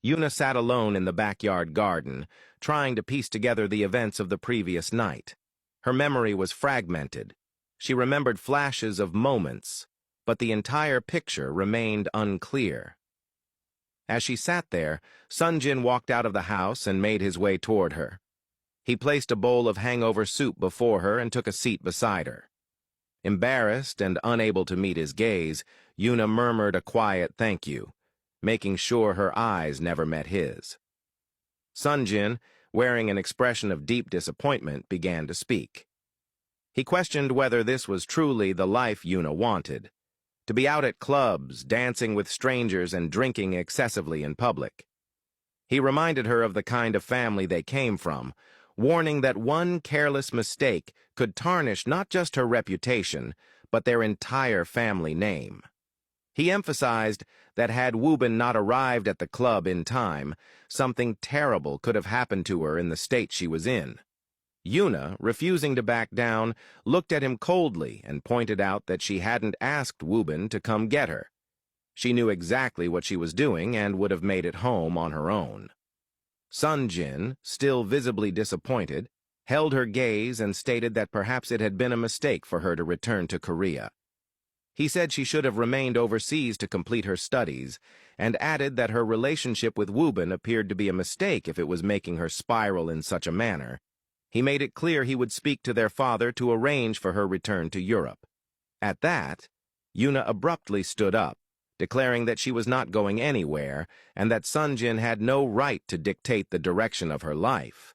Yuna sat alone in the backyard garden, trying to piece together the events of the previous night. Her memory was fragmented. She remembered flashes of moments, but the entire picture remained unclear. As she sat there, Sonjin walked out of the house and made his way toward her. He placed a bowl of hangover soup before her and took a seat beside her. Embarrassed and unable to meet his gaze, Yuna murmured a quiet thank you, making sure her eyes never met his. Sonjin, wearing an expression of deep disappointment, began to speak. He questioned whether this was truly the life Yuna wanted, to be out at clubs, dancing with strangers and drinking excessively in public. He reminded her of the kind of family they came from, warning that one careless mistake could tarnish not just her reputation, but their entire family name. He emphasized that had Wubin not arrived at the club in time, something terrible could have happened to her in the state she was in. Yuna, refusing to back down, looked at him coldly and pointed out that she hadn't asked Wubin to come get her. She knew exactly what she was doing and would have made it home on her own. Sonjin, still visibly disappointed, held her gaze and stated that perhaps it had been a mistake for her to return to Korea. He said she should have remained overseas to complete her studies, and added that her relationship with Wubin appeared to be a mistake if it was making her spiral in such a manner. He made it clear he would speak to their father to arrange for her return to Europe. At that, Yuna abruptly stood up, declaring that she was not going anywhere and that Sonjin had no right to dictate the direction of her life.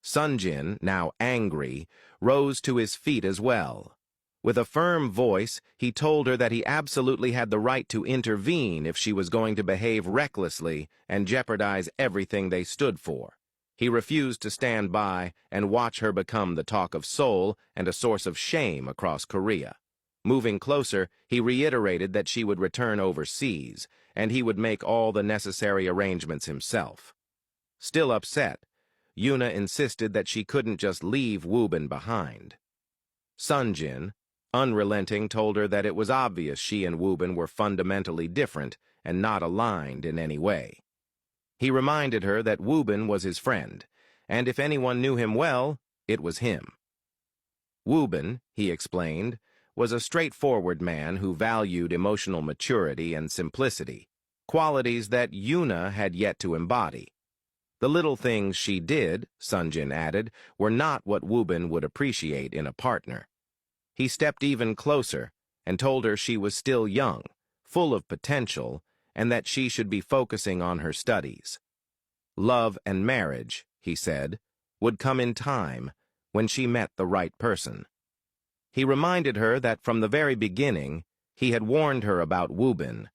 Sonjin, now angry, rose to his feet as well. With a firm voice, he told her that he absolutely had the right to intervene if she was going to behave recklessly and jeopardize everything they stood for. He refused to stand by and watch her become the talk of Seoul and a source of shame across Korea. Moving closer, he reiterated that she would return overseas, and he would make all the necessary arrangements himself. Still upset, Yuna insisted that she couldn't just leave Wubin behind. Sonjin, unrelenting, told her that it was obvious she and Wubin were fundamentally different and not aligned in any way. He reminded her that Wubin was his friend, and if anyone knew him well, it was him. Wubin, he explained, was a straightforward man who valued emotional maturity and simplicity, qualities that Yuna had yet to embody. The little things she did, Sonjin added, were not what Wubin would appreciate in a partner. He stepped even closer and told her she was still young, full of potential, and that she should be focusing on her studies. Love and marriage, he said, would come in time when she met the right person. He reminded her that from the very beginning, he had warned her about Wubin,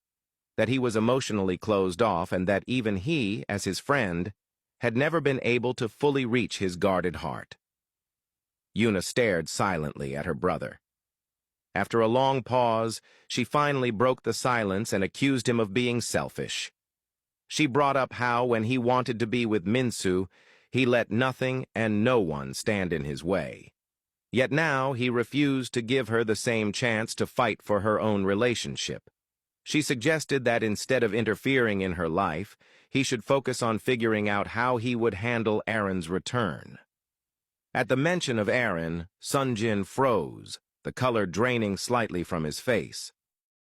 that he was emotionally closed off and that even he, as his friend, had never been able to fully reach his guarded heart. Yuna stared silently at her brother. After a long pause, she finally broke the silence and accused him of being selfish. She brought up how, when he wanted to be with Minsu, he let nothing and no one stand in his way. Yet now he refused to give her the same chance to fight for her own relationship. She suggested that instead of interfering in her life, he should focus on figuring out how he would handle Aaron's return. At the mention of Aaron, Sonjin froze, the color draining slightly from his face.